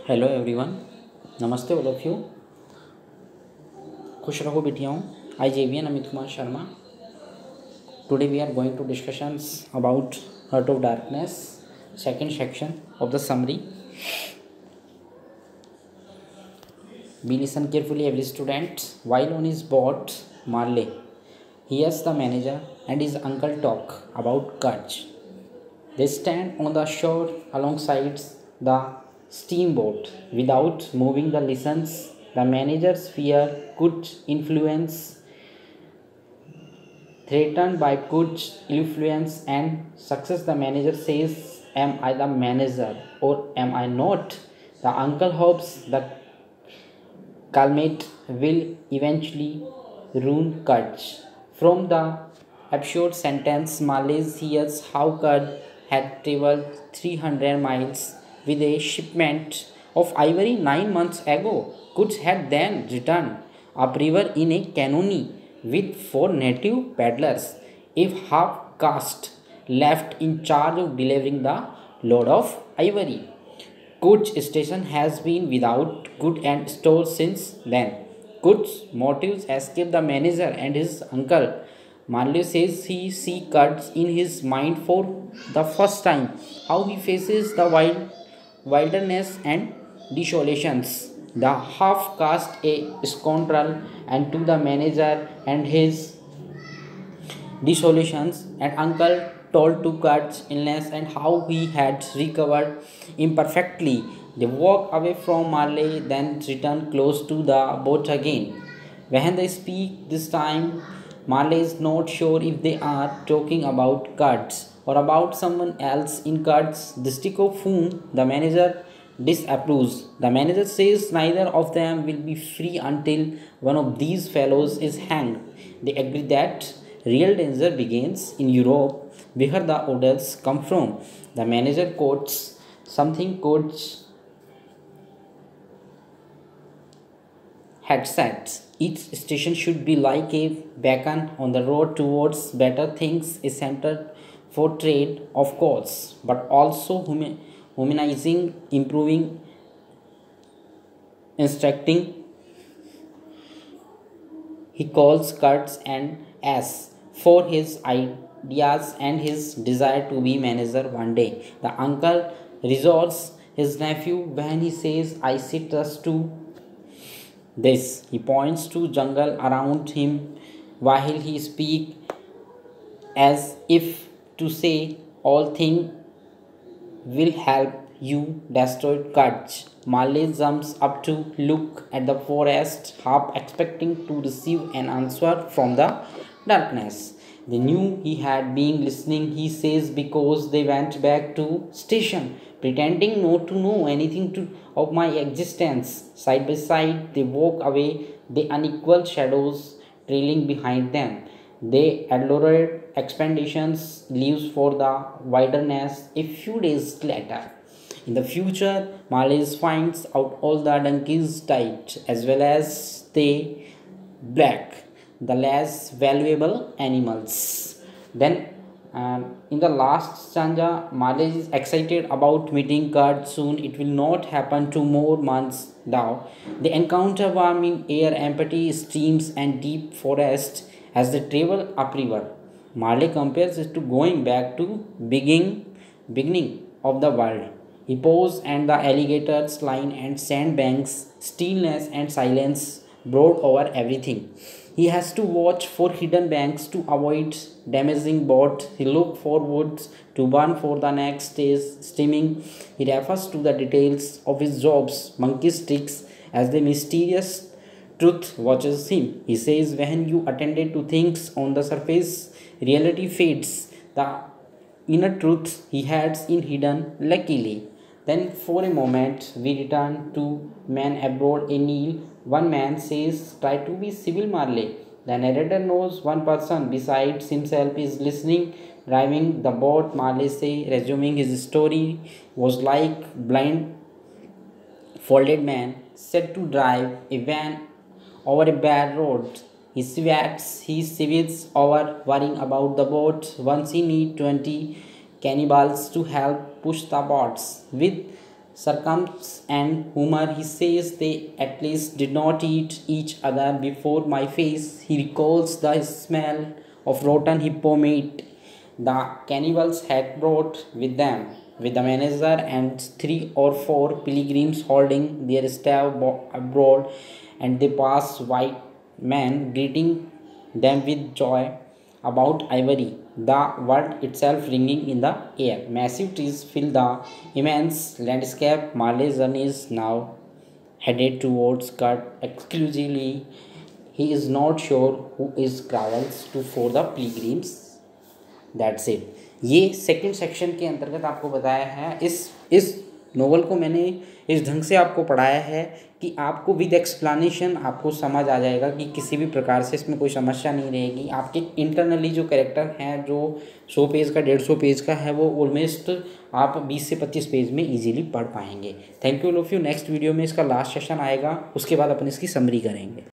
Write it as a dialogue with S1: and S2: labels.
S1: Hello everyone. नमस्ते all of you. खुश रहो बिटियाओं। I J V N Amit Kumar Sharma. Today we are going to discussions about Heart of Darkness, second section of the summary. Be listen carefully every student. While on his boat, Marley hears the manager and his uncle talk about Kutch. They stand on the shore alongside the steamboat without moving. The listens. The manager's fear could influence, threatened by could influence and success. The manager says, am I the manager or am I not? The uncle hopes the calmate will eventually ruin Kutch. From the absurd sentence, Marley hears how Kutch had travelled 300 miles with a shipment of ivory 9 months ago. Kutch had then returned upriver in a canoe with 4 native paddlers, if half caste left in charge of delivering the load of ivory. Kutch station has been without good and store since then. Kutch's motives escape the manager and his uncle. Marley says he sees Kutch in his mind for the first time. How he faces the wilderness and desolations. The half caste a scoundrel, and to the manager and his desolations, and uncle told to Kurt's illness and how he had recovered imperfectly. They walk away from Marley, then return close to the boat again. When they speak this time, Marley is not sure if they are talking about Kurtz or about someone else in Kurt's district of whom the manager disapproves. The manager says neither of them will be free until one of these fellows is hanged. They agree that real danger begins in Europe, where the orders come from. The manager quotes something Coach had said. Each station should be like a beacon on the road towards better things, a center for trade, of course, but also humanizing, improving, instructing. He calls Kurtz and asks for his ideas and his desire to be manager one day. The uncle resorts his nephew when he says, I sit us to this. He points to jungle around him while he speaks as if to say, all things will help you destroy Kutch. Marley jumps up to look at the forest, half expecting to receive an answer from the darkness. They knew he had been listening, he says, because they went back to station, pretending not to know anything of my existence. Side by side, they walk away, the unequal shadows trailing behind them. They elaborate expeditions leaves for the wilderness a few days later. In the future, Marley finds out all the donkeys died as well as the black, the less valuable animals. Then, in the last stanza, Marley is excited about meeting Kurt soon. It will not happen 2 more months now. They encounter warming air, empty streams, and deep forest as they travel upriver. Marley compares it to going back to beginning of the world. He paused and the alligators line and sandbanks, stillness and silence brood over everything. He has to watch for hidden banks to avoid damaging boat. He looks forward to burn for the next day's steaming. He refers to the details of his jobs, monkey sticks, as the mysterious truth watches him. He says, when you attended to things on the surface, reality fades. The inner truth he had in hidden luckily. Then for a moment we return to men abroad a kneel. One man says, try to be civil, Marley. The narrator knows one person besides himself is listening, driving the boat. Marley say, resuming his story, was like blind folded man set to drive a van over a bad road. He sweats over worrying about the boat. Once he need 20 cannibals to help push the boats with sarcasm and humor. He says they at least did not eat each other before my face. He recalls the smell of rotten hippo meat the cannibals had brought with them, with the manager and 3 or 4 pilgrims holding their staff abroad, and they pass white men greeting them with joy about ivory, the word itself ringing in the air. Massive trees fill the immense landscape. Marley's journey is now headed towards Kurt exclusively. He is not sure who is travels to for the pilgrims. That's it. ये second section के अंतर्गत आपको बताया है। इस novel को मैंने इस ढंग से आपको पढ़ाया है कि आपको विद एक्सप्लेनेशन आपको समझ आ जाएगा कि किसी भी प्रकार से इसमें कोई समस्या नहीं रहेगी। आपके इंटरनली जो कैरेक्टर हैं जो 100 पेज का 150 पेज का है वो ऑलमोस्ट आप 20 से 25 पेज में इजीली पढ़ पाएंगे। Thank you all of you. Next video में इसका लास्ट सेशन आएगा, उसके बाद अपन इसकी समरी करेंगे।